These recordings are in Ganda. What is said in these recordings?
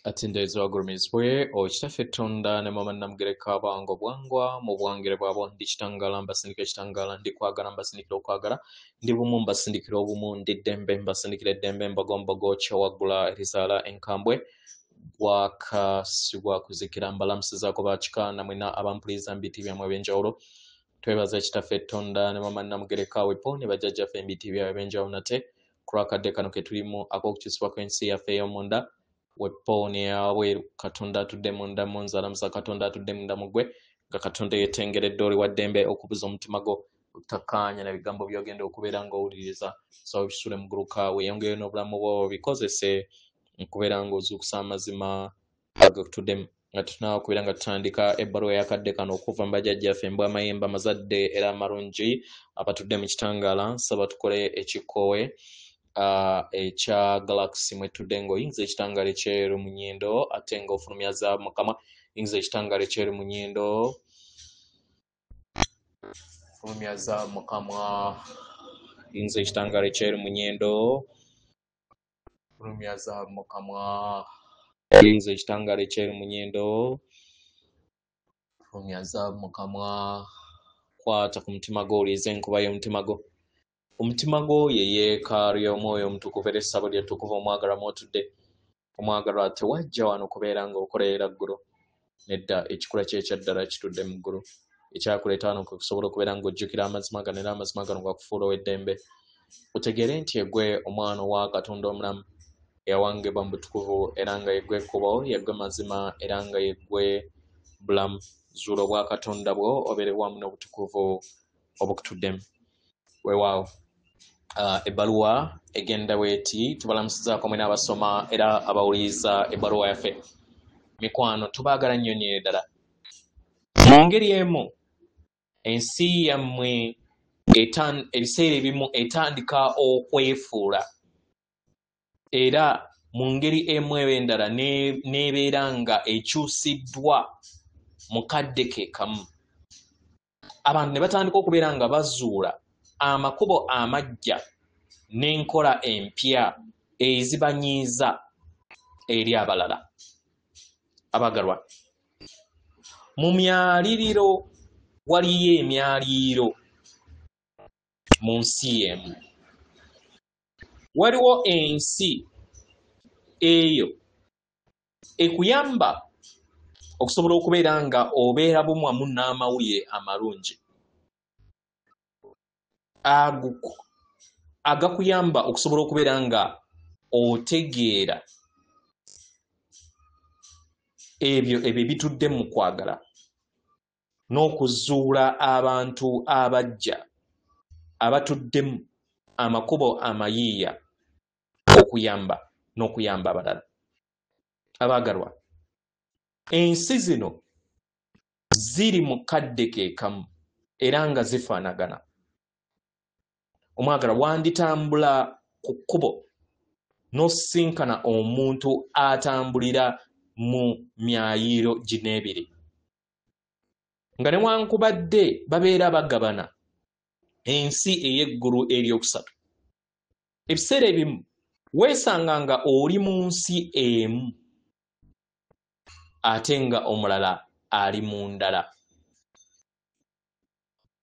ati ndezwa gurumizwe okitaffe Tonda ne mama namugereka bwango bwangwa mu bwangere bwabo ndi kitangala mbasindikira kitangala ndi kwagala mbasindikira okwagala ndi bumu mbasindikira obumu ndi ddembe mbasindikira eddembe mbagombogo kyawagula erizala enkambwe gwakasibwa kuzikira mbalamusizaako bakikaana mwina abampuliza mbiti byamwe ebyenjawulo twebaza ekitaffe Tonda ne mama namugereka wepo ne bajjajjaffe embiti byabwe ebyenjawulo nate kulwakadde kano ke tulimu ak'okukyusibwa kw'ensi yaffe ey'omunda wepooni yawe Katonda atudde munda mu nzalamusa Katonda atudde munda mugwe nga Katonda yetengeredde oli wa ddembe okubuza omutima gwo otakkaanya na bigambo by'ogenda okubeera ng'owuliriza so bisule mu gguluka weeyongeyo n'obulamu bwo bikozese okubeera ng'ozuukusa amazima agatuddemu nga tunaawe okubeera nga tutandika ebbaluwa y'akadde kano okuva mu bajjajjaffe mbwa amayembe amazadde era amalungi abatudde mu kitangaala nsaba tukole ekikoowe ekya Galaxy mwetudde ng'oyinza ekitangaala ekyeru mu nnyindo ate ng'ofulumyaza mukama yinza ekitangaala ekyeru mu nnyindo fulumyaza mukama yinza ekitangaala ekyeru mu nnyindo fulumyaza mukama yinza ekitangaala ekyeru mu nnyindo fulumyaza mukama kwata ku mutima gwo oliiza enkuba y'omutima gwo omutima gwo ye yeekaalu y'omwoyo omutukuvu era essabo lyettukuvu omwagalwa mwotudde omwagalwa tewajja wano kubeera ng'okolerera ggulu nedda ekikula kyekyaddala kitudde mu ggulu ekyakuleeta wano kusobola okubeera ng'ojjukira amazima gano era amazima gano gakufuula ow'eddembe otegeere nti egwe omwana owa Katonda omulamu eyawangibwa mu butukuvu era nga yeggwe ekkubo yeggwe mazima era nga yeggwe bulamu zuula obwa Katonda bwo obeere wamu n'obutukuvu obukutuddemu weewaawo ebbaluwa egenda bweti tubalamusizaako mwena abasoma era abawuliriza ebbaluwa yaffe mikwano tubaagala nnyonnyere ddala mu ngeri emu ensi yammwe ebiseera ebimu etandika okwefuula era mu ngeri emu eb'endala n'ebeera nga ekyusiddwa mu kadde ke kamu abantu ne batandika okubeera nga bazuula amakubo amajja n'enkola empya ezibanyiiza eri abalala abagalwa mu myaliriro waliyo emyaliriro mu nsi emu waliwo ensi eyo ekuyamba okusobola okubeera nga obeera bumu wamu n'amawulire amalungi agakuyamba okusobola okubeera nga otegeera ebyo bitudde mu kwagala n'okuzuula abantu abajja abatuddemu amakubo amayiiya okuyamba n'okuyamba abalala abaagalwa ensi zino ziri mu kadde ke kamu era nga zifaanagana omwagala wanditambula ku kkubo n'osinkana omuntu atambulira mu myayiro gino ebiri nga newankubadde babeera bagabana ensi ey'eggulu eryokusatu ebiseera ebimu weesanga nga oli mu nsi emu ate nga omulala ali mu ndala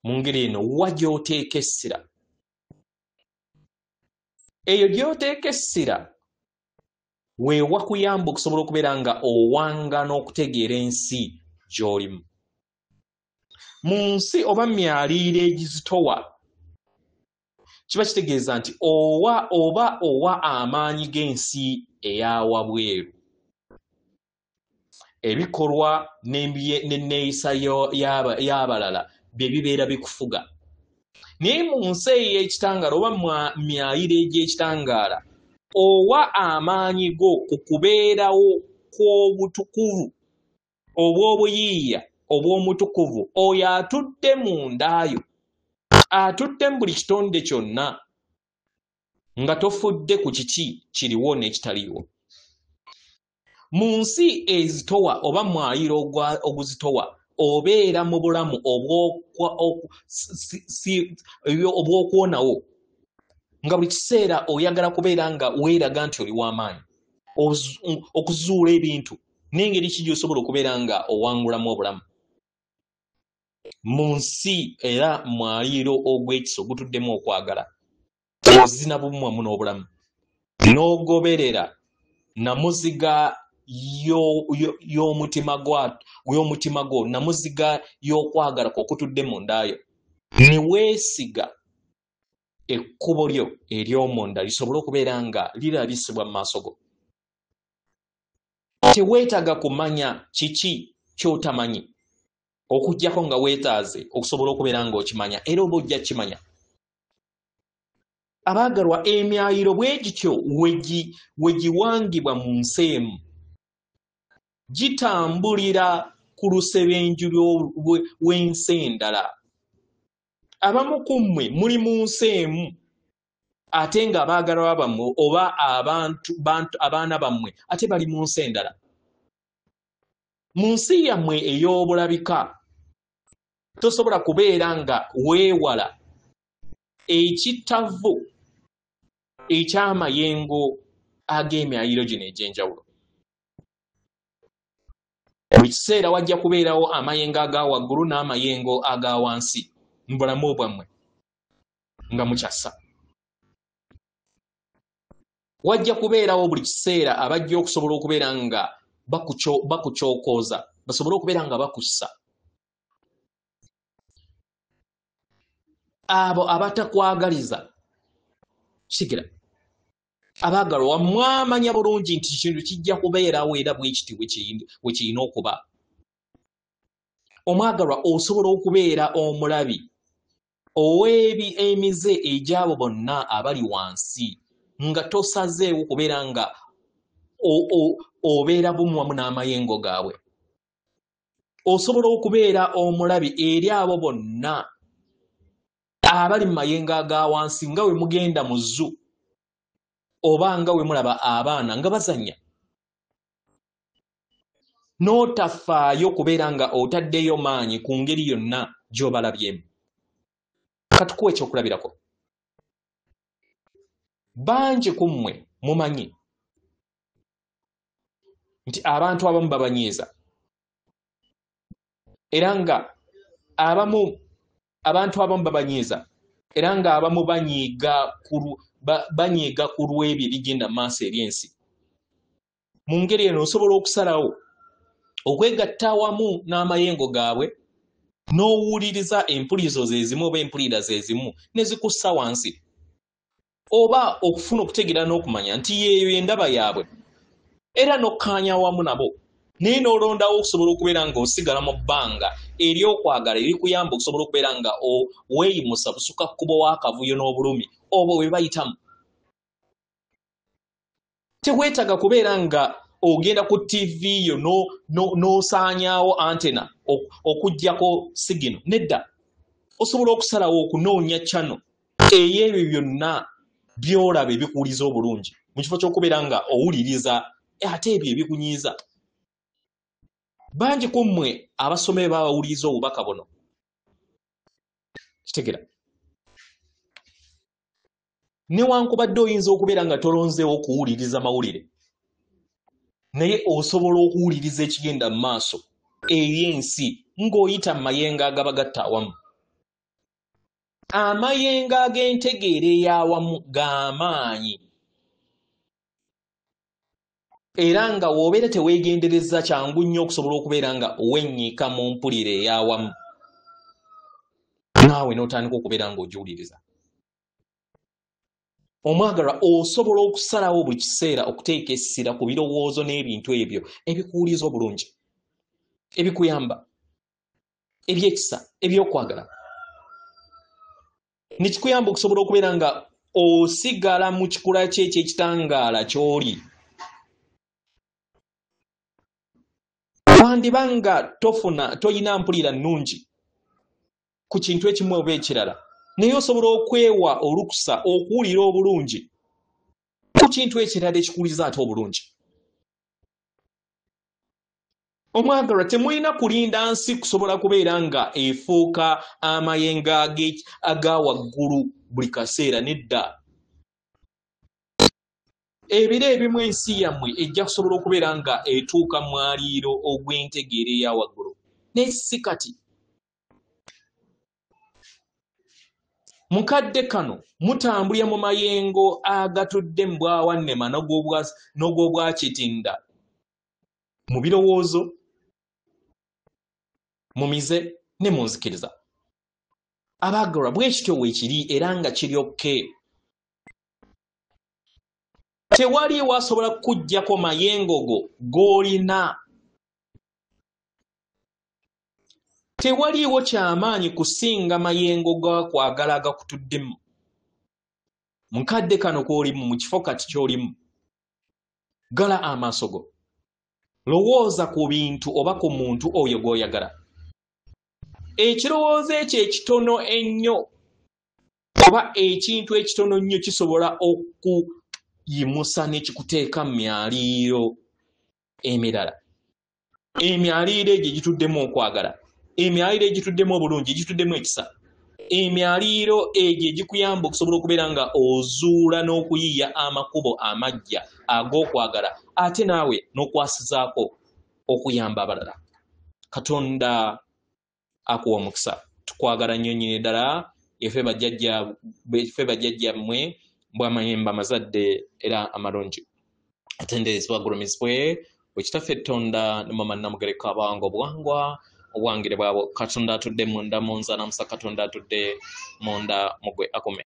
mu ngeri eno wa gy'oteeka essira eyo gy'oteeka essira weewa kuyamba okusobola okubeera nga owanga n'okutegeera ensi gy'olimu mu nsi oba myaliiro egizitowa kiba kitegeeza nti owa amaanyi g'ensi eyawabweru ebikolwa n'enneeyisa y'abalala bye bibeera bikufuga naye mu nsi ey'ekitangaala oba myayiro egy'ekitangaala owa amaanyi go ku kubeerawo kw'obutukuvu obw'obuyiiya obw'omutukuvu oyo atudde mu ndaayo atudde mu buli kitonde kyonna nga tofudde ku kiki kiriwo n'ekitaliwo mu nsi ezitowa oba mwayiro oguzitowa obeera mu bulamu obw'okwonawo nga buli kiseera oyagala kubeera nga weeraga nti oli w'amaanyi okuzuula ebintu n'engeri ki gy'osobola okubeera nga owangulamu obulamu mu nsi era mwaliiro ogw'ekisa ogutuddemu okwagala ozina bumu wamu n'obulamu n'ogoberera namuziga y'omutima gwo namuziga y'okwagala kw'okutudde mu ndaayo ne weesiga ekkubo lyo ery'omunda lisobole okubeera nga lirabisibwa mu maaso go. Teweetaaga kumanya kiki ky'otamanyi okuggyako nga weetaaze okusobola okubeera ng'okimanya era oba ojja kimanya. Abaagalwa, emyayiro bwe gityo we giwangibwa mu nsi emu gitambulira ku lusebenju lw'ensi endala. Abamu ku mmwe muli mu nsi emu ate nga abaagalwa bammwe oba abaana bammwe ate bali mu nsi endala. Mu nsi yammwe ey'obulabika tosobola kubeera nga weewala ekittavu eky'amayengo ag'emyayiro gino egy'enjawulo. Buli kiseera wajja kubeerawo amayengo aga waggulu n'amayengo aga wansi mu bulamu bwammwe nga mukyassa. Wajja kubeerawo buli kiseera abajja okusobola okubeera nga bakucookooza, basobole okubeera nga bakussa. Abo abatakwagaliza sigira. Abaagalwa, mwamanya bulungi nti kintu kijja kubeerawo era bwe kiti we kirina okuba. Omwagalwa, osobola okubeera omulabi emize egy'abo bonna abali wansi nga tosazeewo kubeera nga obeera bumu wamu n'amayengo gaabwe. Osobola okubeera omulabi eri abo bonna abali mu mayengo aga wansi nga we mugenda mu zoo oba nga we mulaba abaana nga bazannya, n'otafaayo kubeera nga otaddeyo maanyi ku ngeri yonna gy'obalabyemu. Katukuwa ekyokulabirako. Bangi ku mmwe mumanyi nti abantu abamu babanyiiza era nga abantu abamu babanyiiza era nga abamu banyiiga ku lw'ebyo ebigenda mu maaso eby'ensi. Mu ngeri eno osobola okusalawo okwegatta awamu n'amayengo gaabwe n'owuliriza empulirizo zezimu oba empulira zezimu ne zikussa wansi, oba okufuna okutegeera n'okumanya nti yeeyo endaba yaabwe era n'okkaanya awamu nabo naye n'olondawo okusobola okubeera ng'osigala mu bbanga ery'okwagala erikuyamba okusobola okubeera nga weeyimusa busuka kkubo w'akavuyo n'obulumi oba we bayitamu. Teweetaaga kubeera nga ogenda ku TV yo n'osaanyaawo antena okuggyako sigino. Nedda, osobola okusalawo okunoonya channel ey'ebyo byonna by'olaba ebikuwuliza obulungi mu kifo ky'okubeera nga owuliriza ate ebyo ebikunyiiza. Bangi ku mmwe abasome bawuliriza obubaka buno. Kitegera, newankubadde oyinza okubeera nga tolonzeewo okuwuliriza mawulire, naye osobola okuwuliriza ekigenda mu maaso ey'ensi ng'oyita mu mayengo agabagatta awamu. Amayengo ag'entegeera ey'awamu g'amaanyi era nga w'obeera teweegendereza kyangu nnyo okusobola okubeera nga wennyika mu mpulire ey'awamu naawe n'otandika okubeera ng'ogiwuliriza. Omwagalwa, osobola okusalawo buli kiseera okuteeka essira ku birowoozo n'ebintu ebyo ebikuwuliza obulungi, ebikuyamba, ebyekisa, ebyokwagala. Ne kikuyamba okusobola okubeera nga osigala mu kikula kye eky'ekitangaala ky'oli. Wandiba nga toyina mpulira nnungi ku kintu ekimu oba ekirala, naye osobola okwewa olukusa okuwulira obulungi ku kintu ekirala ekikuwuliza ate obulungi. Omwagalwa, temulina kulinda nsi kusobola kubeera nga efuuka amayengo aga waggulu buli kaseera. Nedda, ebire ebimu ensi yammwe ejja kusobola okubeera nga etuuka mwaliiro ogw'entegeera eya waggulu naye si kati. Mukadde kano mutambulira mu mayengo agatudde mu bwawannema n'ogw'obwakitinda mu birowoozo, mu mize ne mu nzikiriza. Abaagalwa bwe kityo weekiri era nga kiryokke. Tewaliiwo asobola kukuggyako mayengo go g'olina. Tewaliiwo kyamaanyi kusinga mayengo gakwagala agakutuddemu. Mukadde kano k'olimu mu kifo kati ky'olimu, gala amaaso go, lowooza ku bintu oba ku muntu oyo gw'oyagala. Ekirowoozo ekyo ekitono ennyo oba ekintu ekitono nnyo kisobola okuyimusa ne kikuteeka mu myaliiro emirala. Emyaliiro egyo egituddemu okwagala, emyaliiro egituddemu obulungi, egituddemu ekisa, emyaliiro egyo egikuyamba okusobola okubeera nga ozuula n'okuyiiya amakubo amaggya ag'okwagala ate naawe n'okwasizaako okuyamba abalala. Katonda akuwa omukisa. Tukwagala nnyo nnyini ddala effe bajjajjammwe bw'amayembe amazadde era amalungi. Atendeezebwa agulumizibwe Wekitaffe Tonda ne Mama Namugereka Abango Bwangwa obwangire bwabo. Katonda atudde munda mu nza namusa, Katonda atudde munda mugwe akume.